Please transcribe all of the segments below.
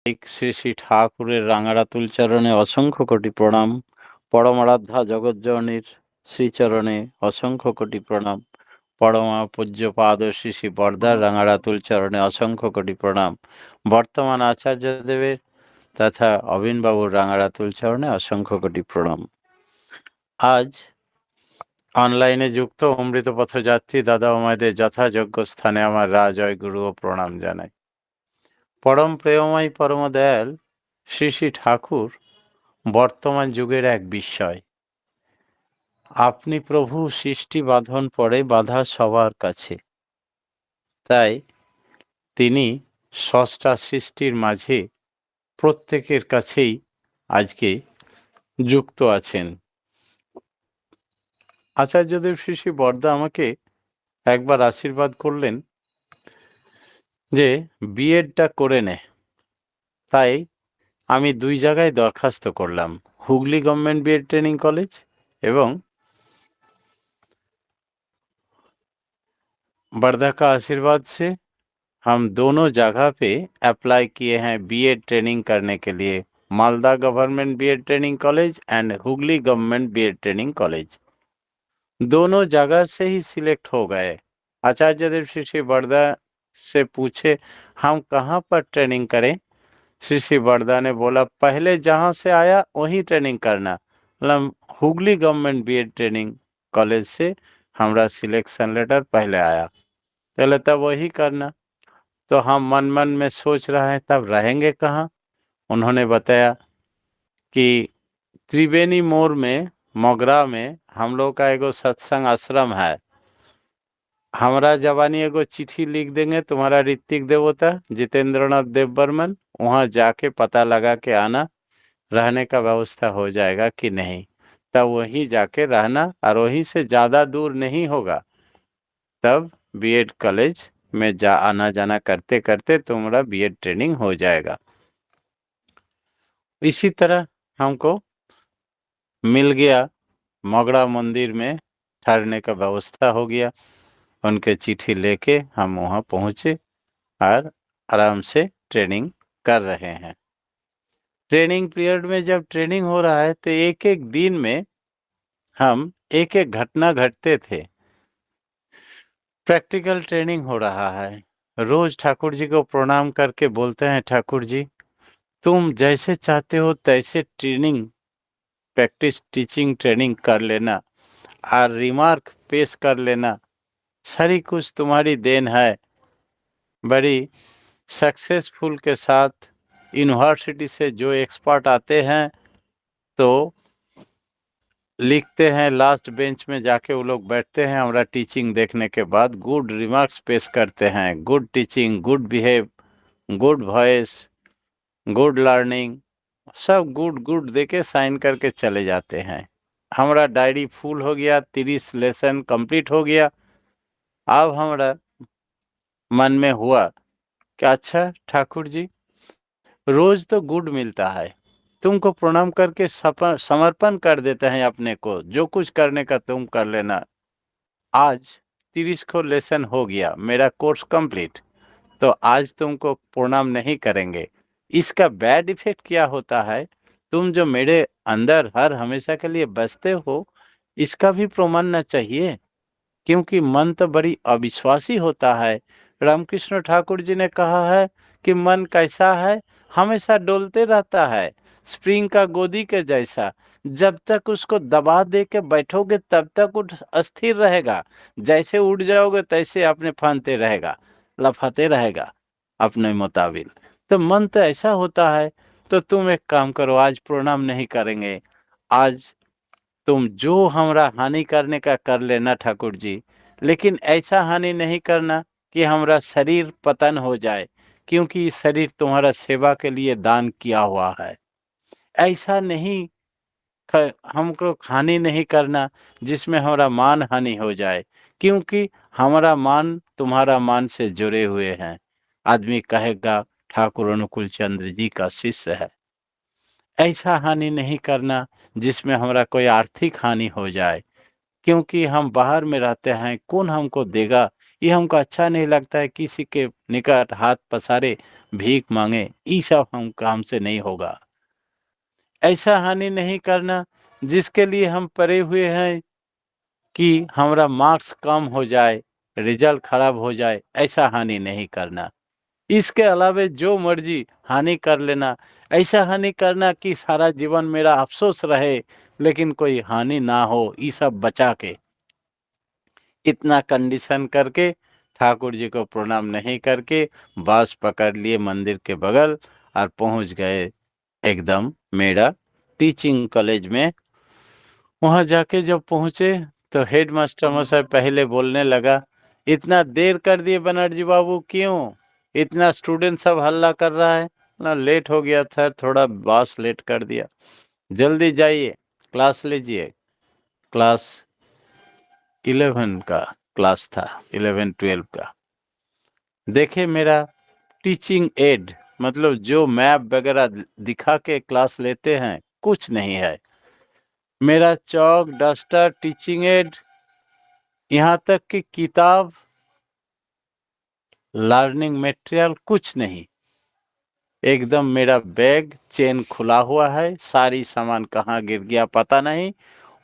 শ্রী শ্রী ঠাকুরের রাঙারাতুল চরণে অসংখ্য কোটি প্রণাম। পরমারাধ্যা জগজ্জননীর শ্রীচরণে অসংখ্য কোটি প্রণাম। পরমা পূজ্যপাদ শ্রী শ্রী বরদার রাঙারাতুল চরণে অসংখ্য কোটি প্রণাম। বর্তমান আচার্যদেবের তথা অবিনবাবুর রাঙারাতুল চরণে অসংখ্য কোটি প্রণাম। আজ অনলাইনে যুক্ত অমৃত পথযাত্রী দাদা আমাদের যথাযোগ্য স্থানে আমার রাজয় গুরু ও প্রণাম জানাই। পরম প্রেমময় পরম দয়াল শ্রী শ্রী ঠাকুর বর্তমান যুগের এক বিস্ময়। আপনি প্রভু, সৃষ্টি বাঁধন পড়ে বাঁধা সবার কাছে, তাই তিনি স্রষ্টা সৃষ্টির মাঝে প্রত্যেকের কাছেই আজকে যুক্ত আছেন। আচার্যদেব শ্রী শ্রী বরদা আমাকে একবার আশীর্বাদ করলেন যে বিএডটা করে নে। তাই আমি 2 জায়গায় দরখাস্ত করলাম, Hooghly government BEd training college এবং बरदा का आशीर्वाद से हम दोनों जगह पे अप्लाई किए हैं बीएड ट्रेनिंग करने के लिए। Malda government BEd training college and Hooghly government BEd training college, दोनों जगह से ही सिलेक्ट हो गए। आचार्य देव श्री श्री बरदा से पूछे हम कहाँ पर ट्रेनिंग करें। श्री श्री बरदा ने बोला पहले जहाँ से आया वहीं ट्रेनिंग करना। मतलब Hooghly government BEd training college से हमारा सिलेक्शन लेटर पहले आया, पहले तब वही करना। तो हम मन मन में सोच रहे हैं तब रहेंगे कहाँ। उन्होंने बताया कि त्रिवेणी मोड़ में मोगरा में हम लोग का एगो सत्संग आश्रम है। हमारा जवानी एगो चिट्ठी लिख देंगे तुम्हारा ऋतिक देवता जितेंद्रनाथ देव बर्मन, वहाँ जाके पता लगा के आना रहने का व्यवस्था हो जाएगा कि नहीं। तब वहीं जाके रहना और वहीं से ज़्यादा दूर नहीं होगा। तब बीएड कॉलेज में आना जाना करते करते तुम्हारा बीएड ट्रेनिंग हो जाएगा। इसी तरह हमको मिल गया, मोगरा मंदिर में ठहरने का व्यवस्था हो गया। उनके चिट्ठी लेके हम वहाँ पहुँचे और आराम से ट्रेनिंग कर रहे हैं। ट्रेनिंग पीरियड में जब ट्रेनिंग हो रहा है तो एक एक दिन में हम एक एक घटना घटते थे। प्रैक्टिकल ट्रेनिंग हो रहा है। रोज ठाकुर जी को प्रणाम करके बोलते हैं ठाकुर जी तुम जैसे चाहते हो तैसे ट्रेनिंग प्रैक्टिस टीचिंग ट्रेनिंग कर लेना और रिमार्क पेश कर लेना, सारी कुछ तुम्हारी देन है। बड़ी सक्सेसफुल के साथ यूनिवर्सिटी से जो एक्सपर्ट आते हैं तो लिखते हैं, लास्ट बेंच में जाके वो लोग बैठते हैं, हमारा टीचिंग देखने के बाद गुड रिमार्क्स पेश करते हैं, good teaching, good behave, good voice, good learning, सब गुड गुड दे के साइन करके चले जाते हैं। हमारा डायरी फुल हो गया, 30 लेसन कंप्लीट हो गया। अब हमारा मन में हुआ कि अच्छा ठाकुर जी रोज तो गुड मिलता है, तुमको प्रणाम करके समर्पण कर देते हैं अपने को, जो कुछ करने का तुम कर लेना। आज 30 को लेसन हो गया, मेरा कोर्स कंप्लीट, तो आज तुमको प्रणाम नहीं करेंगे। इसका बैड इफेक्ट क्या होता है, तुम जो मेरे अंदर हर हमेशा के लिए बसते हो इसका भी प्रमाणना चाहिए, क्योंकि मन तो बड़ी अविश्वासी होता है। रामकृष्ण ठाकुर जी ने कहा है कि मन कैसा है, हमेशा डोलते रहता है, स्प्रिंग का गोदी के जैसा। जब तक उसको दबा दे के बैठोगे तब तक उठ अस्थिर रहेगा, जैसे उठ जाओगे तैसे अपने फानते रहेगा, लफाते रहेगा अपने मुताबिक। तो मन तो ऐसा होता है। तो तुम एक काम करो, आज प्रणाम नहीं करेंगे, आज तुम जो हमरा हानि करने का कर लेना ठाकुर जी, लेकिन ऐसा हानि नहीं करना कि हमारा शरीर पतन हो जाए, क्योंकि इस शरीर तुम्हारा सेवा के लिए दान किया हुआ है। ऐसा नहीं हमको हानि नहीं करना जिसमें हमारा मान हानि हो जाए, क्योंकि हमारा मान तुम्हारा मान से जुड़े हुए हैं। आदमी कहेगा ठाकुर अनुकूल चंद्र जी का शिष्य है। ऐसा हानि नहीं करना जिसमें हमारा कोई आर्थिक हानि हो जाए, क्योंकि हम बाहर में रहते हैं, कौन हमको देगा ये हमको अच्छा नहीं लगता है, किसी के निकट हाथ पसारे भीख मांगे, ये सब हमसे नहीं होगा। ऐसा हानि नहीं करना जिसके लिए हम पढ़े हुए हैं कि हमारा मार्क्स कम हो जाए, रिजल्ट खराब हो जाए, ऐसा हानि नहीं करना। इसके अलावे जो मर्जी हानि कर लेना, ऐसा हानि करना कि सारा जीवन मेरा अफसोस रहे लेकिन कोई हानि ना हो, ये सब बचा के, इतना कंडीशन करके ठाकुर जी को प्रणाम नहीं करके बस पकड़ लिए मंदिर के बगल और पहुंच गए एकदम मेरा टीचिंग कॉलेज में। वहां जाके जब पहुंचे तो हेड मास्टर मशाइ पहले बोलने लगा, इतना देर कर दिए बनर्जी बाबू, क्यों इतना स्टूडेंट सब हल्ला कर रहा है? ना लेट हो गया था थोड़ा, बॉस लेट कर दिया, जल्दी जाइए क्लास लीजिए। क्लास 11 का क्लास था, 11-12 का। देखे मेरा टीचिंग एड, मतलब जो मैप वगैरह दिखा के क्लास लेते हैं, कुछ नहीं है। मेरा चौक डस्टर टीचिंग एड, यहाँ तक कि किताब लर्निंग मटेरियल कुछ नहीं। एकदम मेरा बैग चेन खुला हुआ है, सारी सामान कहाँ गिर गया पता नहीं।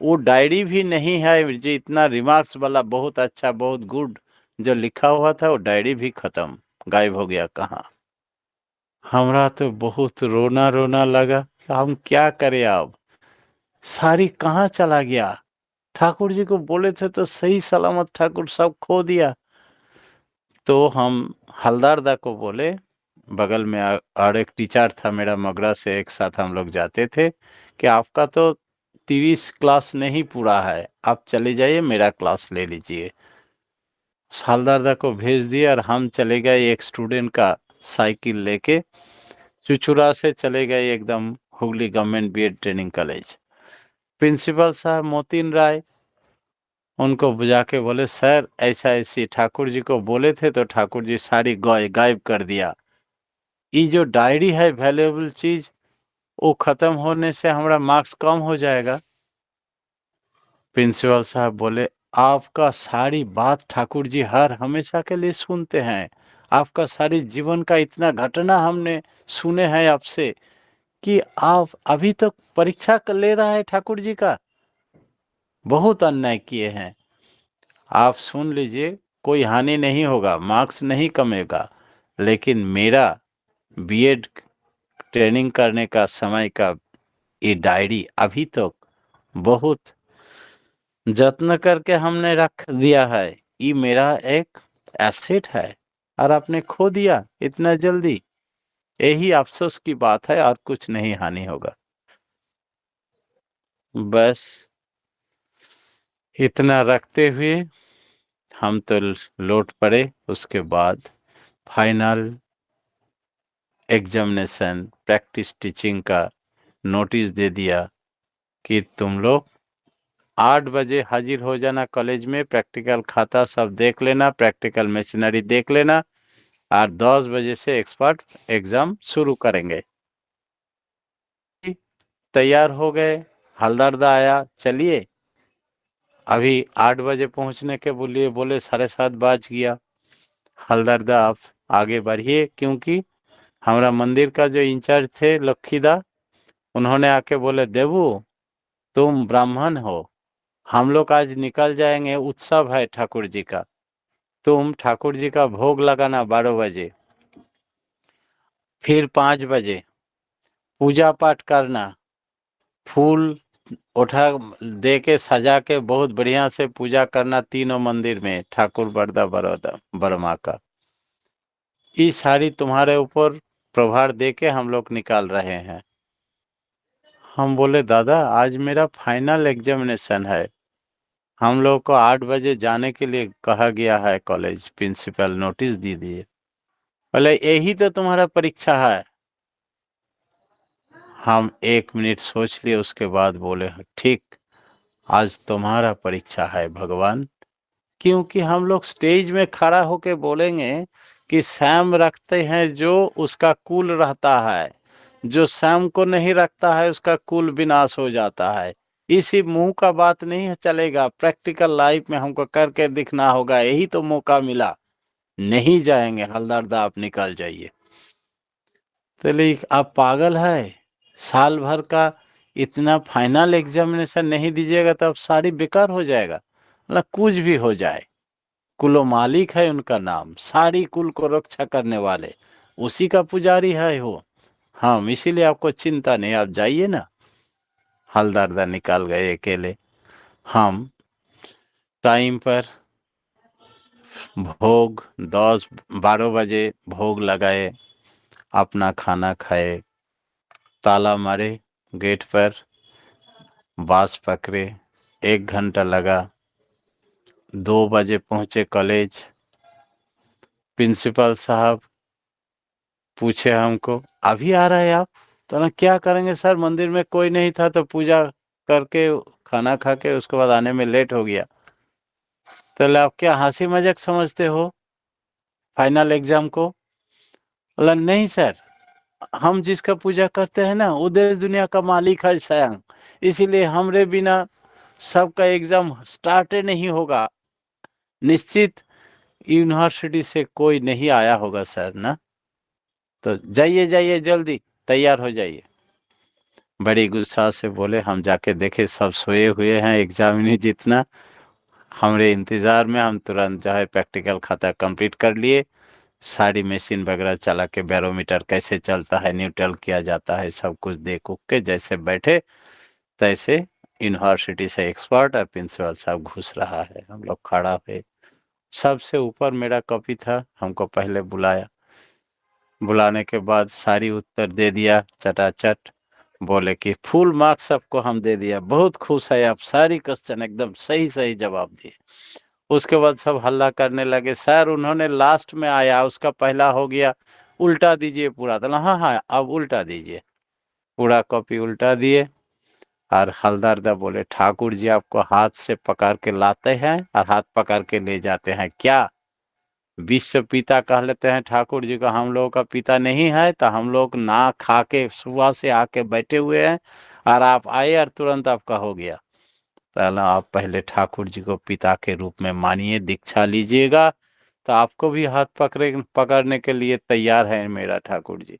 वो डायरी भी नहीं है जो इतना रिमार्क्स वाला बहुत अच्छा बहुत गुड जो लिखा हुआ था, वो डायरी भी खत्म, गायब हो गया कहाँ। हमरा तो बहुत रोना रोना लगा कि हम क्या करें अब, सारी कहाँ चला गया। ठाकुर जी को बोले थे तो सही सलामत ठाकुर सब खो दिया। तो हम हलदर दा को बोले, बगल में और एक टीचर था मेरा मगरा से, एक साथ हम लोग जाते थे, कि आपका तो 30 क्लास नहीं पूरा है, आप चले जाइए मेरा क्लास ले लीजिए। हलदर दा को भेज दिया और हम चले गए एक स्टूडेंट का साइकिल लेके, चुचुरा से चले गए एकदम Hooghly government BEd training college. Principal साहब मोतीन राय, उनको बुझा के बोले, सर ऐसा ऐसी ठाकुर जी को बोले थे तो ठाकुर जी सारी गायब कर दिया। ये जो डायरी है वैल्यूएबल चीज, वो खत्म होने से हमारा मार्क्स कम हो जाएगा। प्रिंसिपल साहब बोले, आपका सारी बात ठाकुर जी हर हमेशा के लिए सुनते हैं, आपका सारी जीवन का इतना घटना हमने सुने हैं आपसे कि आप अभी तक परीक्षा कर ले रहा है ठाकुर जी का, बहुत अन्याय किए हैं। आप सुन लीजिए, कोई हानि नहीं होगा, मार्क्स नहीं कमेगा, लेकिन मेरा बीएड ट्रेनिंग करने का समय का ये डायरी अभी तक बहुत जत्न करके हमने रख दिया है, ये मेरा एक एसेट है, और आपने खो दिया इतना जल्दी। यही अफसोस की बात है और कुछ नहीं हानि होगा। बस इतना रखते हुए हम तो लौट पड़े। उसके बाद फाइनल एग्जामिनेशन प्रैक्टिस टीचिंग का नोटिस दे दिया कि तुम लोग 8 बजे हाजिर हो जाना कॉलेज में, प्रैक्टिकल खाता सब देख लेना, प्रैक्टिकल मशीनरी देख लेना, और 10 बजे से एक्सपर्ट एग्जाम शुरू करेंगे। तैयार हो गए, हलदरदा आया, चलिए अभी 8 बजे पहुंचने के बोलिए, बोले 7:30 बज गया। हलदरदा आप आगे बढ़िए, क्योंकि हमारा मंदिर का जो इंचार्ज थे लखीदा, उन्होंने आके बोले, देवू तुम ब्राह्मण हो, हम लोग आज निकल जाएंगे, उत्सव है ठाकुर जी का, तुम ठाकुर जी का भोग लगाना 12 बजे, फिर 5 बजे पूजा पाठ करना, फूल उठा दे के सजा के बहुत बढ़िया से पूजा करना तीनों मंदिर में, ठाकुर बरदा बड़ौदा बर्मा का। ये सारी तुम्हारे ऊपर प्रभार दे के हम लोग निकाल रहे हैं। हम बोले, दादा आज मेरा फाइनल एग्जामिनेशन है, हम लोग को 8 बजे जाने के लिए कहा गया है, कॉलेज प्रिंसिपल नोटिस दी दिए। बोले यही तो तुम्हारा परीक्षा है। हम 1 मिनट सोच लिए, उसके बाद बोले, ठीक आज तुम्हारा परीक्षा है भगवान, क्योंकि हम लोग स्टेज में खड़ा होके बोलेंगे कि सैम रखते हैं जो उसका कुल रहता है, जो सैम को नहीं रखता है उसका कुल विनाश हो जाता है। इसी मुंह का बात नहीं चलेगा, प्रैक्टिकल लाइफ में हमको करके दिखना होगा। यही तो मौका मिला, नहीं जाएंगे हलदर्दा, आप निकल जाइए। तो आप पागल है, साल भर का इतना फाइनल एग्जामिनेशन नहीं दीजिएगा तो अब सारी बेकार हो जाएगा। मतलब कुछ भी हो जाए, कुलो मालिक है उनका नाम, सारी कुल को रक्षा करने वाले, उसी का पुजारी है वो। हाँ, इसीलिए आपको चिंता नहीं, आप जाइए ना। हलदर्दा निकाल गए अकेले। हम टाइम पर भोग 10-12 बजे भोग लगाए, अपना खाना खाए, ताला मारे गेट पर, बास पकड़े, 1 घंटा लगा, 2 बजे पहुंचे कॉलेज। प्रिंसिपल साहब पूछे हमको, अभी आ रहे हैं आप? तो ना क्या करेंगे सर, मंदिर में कोई नहीं था तो पूजा करके खाना खा के उसके बाद आने में लेट हो गया। तो आप क्या हंसी मजाक समझते हो फाइनल एग्जाम को? बोला नहीं सर, हम जिसका पूजा करते हैं ना वो देश दुनिया का मालिक है स्वयं, इसीलिए हमरे बिना सबका एग्जाम स्टार्ट नहीं होगा। निश्चित यूनिवर्सिटी से कोई नहीं आया होगा सर ना। तो जाइए जाइए जल्दी तैयार हो जाइए। बड़ी गुस्सा से बोले। हम जाके देखे सब सोए हुए हैं, एग्जाम नहीं जितना। हमारे इंतज़ार में हम तुरंत जो है प्रैक्टिकल खाता कंप्लीट कर लिए। सारी मशीन वगैरह चला के, बैरोमीटर कैसे चलता है, न्यूट्रल किया जाता है, सब कुछ देख उख के जैसे बैठे तैसे यूनिवर्सिटी से एक्सपर्ट और प्रिंसिपल साहब घुस रहा है, हम लोग खड़ा हुए। सबसे ऊपर मेरा कॉपी था, हमको पहले बुलाया। बुलाने के बाद सारी उत्तर दे दिया चटाचट। बोले कि फुल मार्क्स सबको हम दे दिया, बहुत खुश है आप, सारी क्वेश्चन एकदम सही सही जवाब दिए। उसके बाद सब हल्ला करने लगे, सर उन्होंने लास्ट में आया, उसका पहला हो गया, उल्टा दीजिए पूरा। तो हाँ हाँ अब उल्टा दीजिए, पूरा कॉपी उल्टा दिए। और हलदर्दा बोले, ठाकुर जी आपको हाथ से पकड़ के लाते हैं और हाथ पकड़ के ले जाते हैं क्या? विश्व पिता कह लेते हैं ठाकुर जी को, हम लोगों का पिता नहीं है? तो हम लोग ना खा के सुबह से आके बैठे हुए हैं और आप आए और तुरंत आपका हो गया। पहला आप पहले ठाकुर जी को पिता के रूप में मानिए, दीक्षा लीजिएगा तो आपको भी हाथ पकड़ने के लिए तैयार है मेरा ठाकुर जी।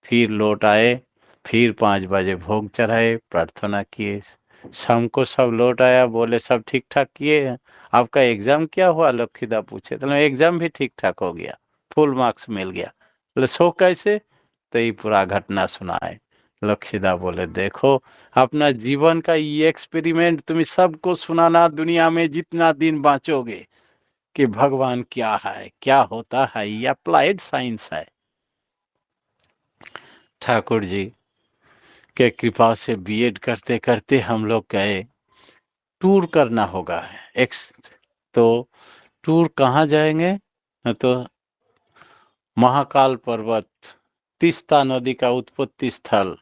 फिर लौट आए, फिर 5 बजे भोग चढ़ाए, प्रार्थना किए, शाम को सब लौट आया। बोले सब ठीक ठाक किए हैं, आपका एग्जाम क्या हुआ? लखीदा पूछे तो एग्जाम भी ठीक ठाक हो गया, फुल मार्क्स मिल गया। बोले सो कैसे? तो ये पूरा घटना सुनाए। लक्षिदा बोले, देखो अपना जीवन का ये एक्सपेरिमेंट तुम्हें सबको सुनाना, दुनिया में जितना दिन बाँचोगे, कि भगवान क्या है, क्या होता है, ये अप्लाइड साइंस है। ठाकुर जी के कृपा से बीएड करते करते हम लोग गए, टूर करना होगा एक्स। तो टूर कहाँ जाएंगे? तो महाकाल पर्वत, तीस्ता नदी का उत्पत्ति स्थल,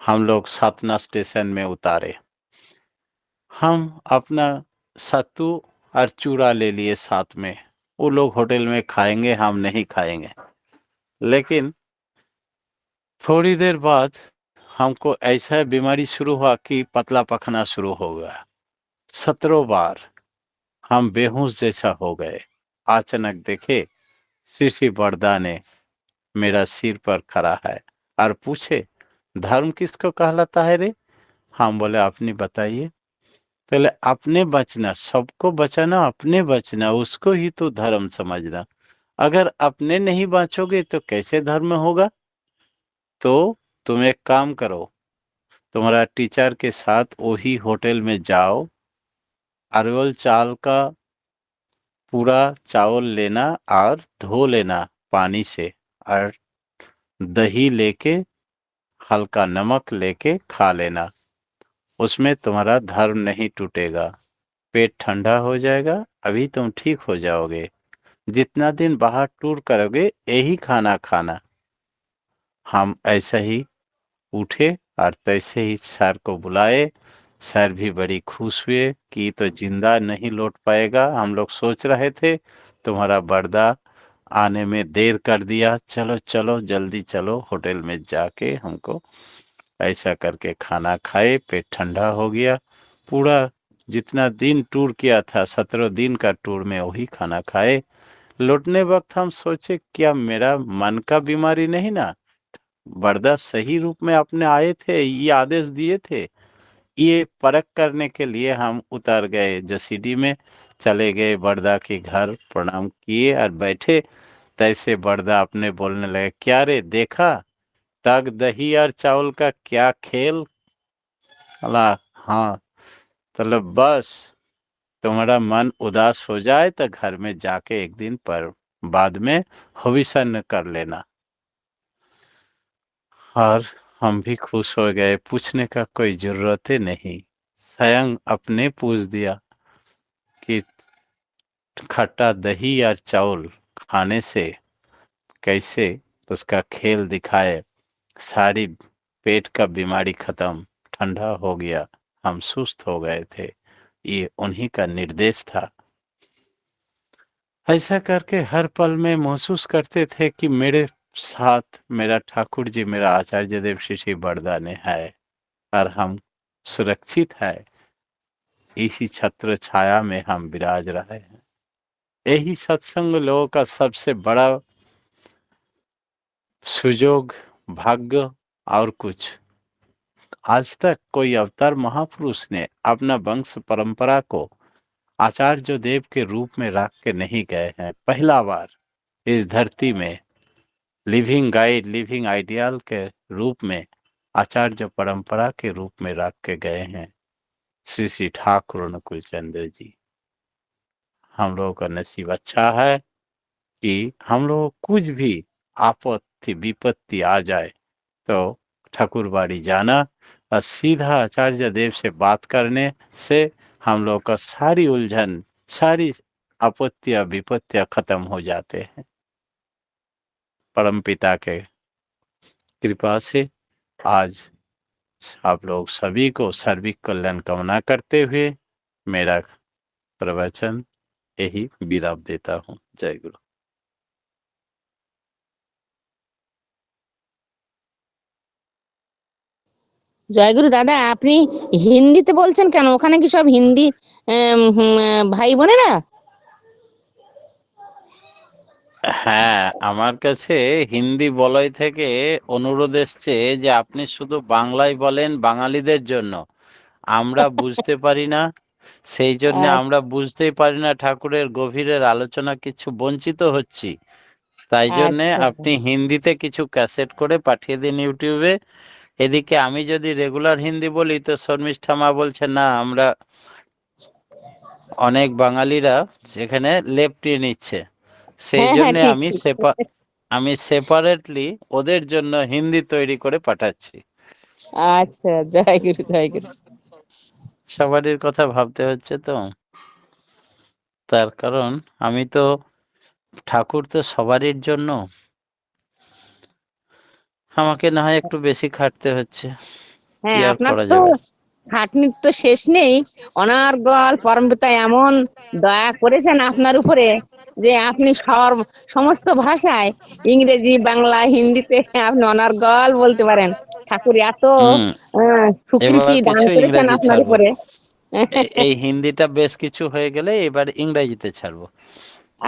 हम लोग सतना स्टेशन में उतारे। हम अपना सत्तू और चूड़ा ले लिए साथ में, वो लोग होटल में खाएंगे, हम नहीं खाएंगे। लेकिन थोड़ी देर बाद हमको ऐसा बीमारी शुरू हुआ कि पतला पखना शुरू हो गया। 17 बार हम बेहोश जैसा हो गए। अचानक देखे शिशि बरदा ने मेरा सिर पर खड़ा है और पूछे, धर्म किसको कहलाता है रे? हम बोले अपनी बताइए। पहले अपने बचना, सबको बचाना, अपने बचना, उसको ही तो धर्म समझना। अगर अपने नहीं बचोगे तो कैसे धर्म होगा? तो तुम एक काम करो, तुम्हारा टीचर के साथ वही होटल में जाओ, अरवल चावल का पूरा चावल लेना और धो लेना पानी से, और दही लेके, हल्का नमक लेके खा लेना, उसमें तुम्हारा धर्म नहीं टूटेगा, पेट ठंडा हो जाएगा, अभी तुम ठीक हो जाओगे। जितना दिन बाहर टूर करोगे यही खाना खाना। हम ऐसा ही उठे और तैसे ही सर को बुलाए। सर भी बड़ी खुश हुए कि तो जिंदा नहीं लौट पाएगा, हम लोग सोच रहे थे तुम्हारा बर्दा आने में देर कर दिया, चलो चलो जल्दी चलो होटल में जाके हमको ऐसा करके खाना खाए, पेट ठंडा हो गया। पूरा जितना दिन टूर किया था, 17 दिन का टूर में वही खाना खाए। लौटने वक्त हम सोचे क्या मेरा मन का बीमारी नहीं ना, बरदा सही रूप में अपने आए थे, ये आदेश दिए थे। ये परख करने के लिए हम उतर गए जसीडी में, चले गए बरदा के घर, प्रणाम किए और बैठे। तैसे बरदा अपने बोलने लगे, क्या रे देखा टग दही और चावल का क्या खेल। अला हाँ, मतलब बस तुम्हारा मन उदास हो जाए तो घर में जाके एक दिन पर बाद में हविष्य कर लेना। और हम भी खुश हो गए, पूछने का कोई जरूरत ही नहीं, स्वयं अपने पूछ दिया कि खट्टा दही और चावल खाने से कैसे उसका खेल दिखाए, सारी पेट का बीमारी खत्म, ठंडा हो गया, हम सुस्त हो गए थे। ये उन्हीं का निर्देश था। ऐसा करके हर पल में महसूस करते थे कि मेरे साथ मेरा ठाकुर जी, मेरा आचार्य देव श्री बरदाने है और हम सुरक्षित है। इसी छत्र छाया में हम विराज रहे हैं। यही सत्संग लोगों का सबसे बड़ा सुजोग, भाग्य। और कुछ आज तक कोई अवतार महापुरुष ने अपना वंश परंपरा को आचार्य देव के रूप में रख के नहीं गए हैं। पहला बार इस धरती में लिविंग गाइड, लिविंग आइडियल के रूप में आचार्य परंपरा के रूप में रख के गए हैं श्री श्री ठाकुर अनुकूल चंद्र जी। हम लोगों का नसीब अच्छा है कि हम लोग कुछ भी आपत्ति विपत्ति आ जाए तो ठाकुरबाड़ी जाना और सीधा आचार्य देव से बात करने से हम लोग का सारी उलझन, सारी आपत्तियां विपत्तियां खत्म हो जाते हैं। परम पिता के कृपा से आज आप लोग सभी को सर्विक कल्याण कामना करते हुए मेरा प्रवचन यही विराम देता हूँ। जय गुरु। জয়গুরু দাদা, আপনি হিন্দিতে বলছেন কেন? ওখানে কি সব হিন্দি ভাই বোনেরা? হ্যাঁ, আমার কাছে হিন্দি বলয় থেকে অনুরোধ এসছে যে আপনি শুধু বাংলায় বলেন বাঙালিদের জন্য। আমরা বুঝতে পারি না, সেই জন্য আমরা বুঝতেই পারি না, ঠাকুরের গভীরের আলোচনা কিছু বঞ্চিত হচ্ছি। তাই জন্যে আচ্ছা আপনি হিন্দিতে কিছু ক্যাসেট করে পাঠিয়ে দিন ইউটিউবে। এদিকে আমি যদি রেগুলার হিন্দি বলি তো শর্মিষ্ঠা মা বলছে না, আমরা অনেক বাঙালিরা যেখানে লেপ্টিয়ে নিচ্ছে, সেই হ্যাঁ হ্যাঁ, জন্যে ঠিক আমি ঠিক। আমি সেপারেটলি ওদের জন্য হিন্দি তৈরি করে পাঠাচ্ছি। আচ্ছা, জয়গুরু জয়গুরু। সবারই কথা ভাবতে হচ্ছে তো, তার কারণ আমি তো ঠাকুর তো সবারই জন্য, আমাকে না হয় একটু বেশি খাটতে হচ্ছে, কি হ্যাঁ, আর আপনার করা তো যাবে। খাটনির তো শেষ নেই। অনার্গল পরমপিতা এমন দয়া করেছেন আপনার উপরে যে আপনি সমস্ত ভাষায়, ইংরেজি, বাংলা, হিন্দিতে আপনি অনার্গল বলতে পারেন। ঠাকুর এত হুম, স্বীকৃতি এবার দান কিছু করেছেন ইংরেজি আপনার ছাড়বো। উপরে। এই হিন্দিটা বেশ কিছু হয়ে গেলে এবার ইংরেজিতে ছাড়বো।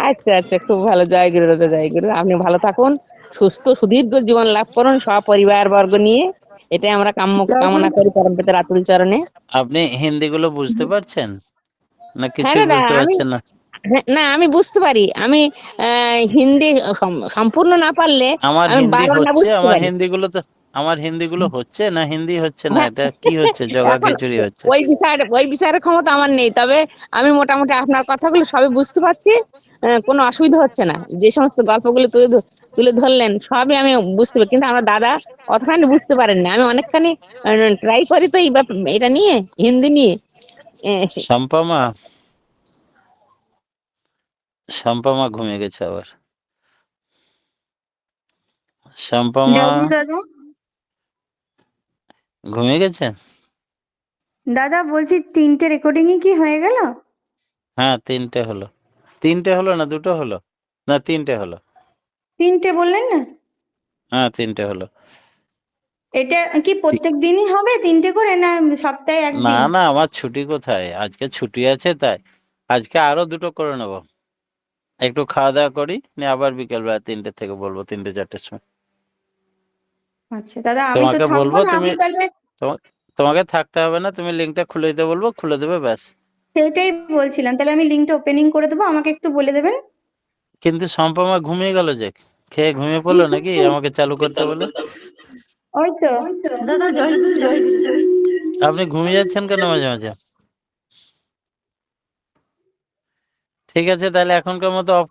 আচ্ছা আচ্ছা, খুব ভালো। জয়গুরু দাদা, জয়গুরু। আপনি ভালো থাকুন, সুস্থ সুদীর্ঘ জীবন লাভ করুন সপরিবার বর্গ নিয়ে। এটাই আমরা কামনা করি পরমপিতার আতুল চরণে। আপনি হিন্দিগুলো বুঝতে পারছেন না হ্যাঁ কিছুই দাদা, বুঝতে আমি পারছেন না? না, আমি বুঝতে পারি। আমি হিন্দি সম্পূর্ণ না পারলে আমার আমি হিন্দি বাংলা হচ্ছে, বুঝতে পারি। আমার হিন্দিগুলো হচ্ছে না, হিন্দি হচ্ছে না, হ্যাঁ, এটা কি হচ্ছে, জগা এখন খিচুড়ি হচ্ছে। ওই বিষয়ের ক্ষমতা আমার নেই, তবে আমি মোটামুটি আপনার কথাগুলো সবই বুঝতে পারছি। কোনো অসুবিধা হচ্ছে না। যে সমস্ত গল্পগুলো তুলে ধরলেন সবই আমি বুঝতে পারি, কিন্তু আমার দাদা অতখানি বুঝতে পারেন না। আমি অনেকখানি ট্রাই করি তো এটা নিয়ে, হিন্দি নিয়ে। আহ, শম্পা মা, শম্পা মা ঘুমিয়ে গেছে আবার। শম্পা মা জয়গুরু দাদা। ঘুমিয়ে গেছে। দাদা বলছি 3টে রেকর্ডিংই কি হয়ে গেল? হ্যাঁ, 3টে হলো। 3টে হলো না, 2টো হলো, না 3টে হলো। 3টে বললেন না? হ্যাঁ, 3টে হলো। এটা কি প্রত্যেক দিনই হবে 3টে করে, না সপ্তাহে না একদিন? না, আমার ছুটি কোথায়, আজকে ছুটি আছে তাই আজকে আরো 2টো করে নেব। একটু খাওয়া দাওয়া করি, নিয়ে আবার বিকেলবেলা 3টে থেকে বলবো, 3টে 4টের সময় আচ্ছা দাদা, আমি তো তোমাকে থাকবো বলবো। না, তুমি আমি তাহলে তোমাকে থাকতে হবে না, তুমি লিঙ্কটা খুলে দিতে বলবো, খুলে দেবে ব্যাস। সেটাই বলছিলাম, তাহলে আমি লিঙ্কটা ওপেনিং করে দেবো, আমাকে একটু বলে দেবেন। কিন্তু সম্পা ঘুমিয়ে গেল যে, খেয়ে ঘুমিয়ে পড়লো নাকি আমাকে চালু করতে বলে? ওই তো। দাদা জয়গুরু জয়গুরু। আপনি ঘুমিয়ে যাচ্ছেন কেন মাঝে মাঝে? ঠিক আছে, তাহলে এখনকার মতো অফ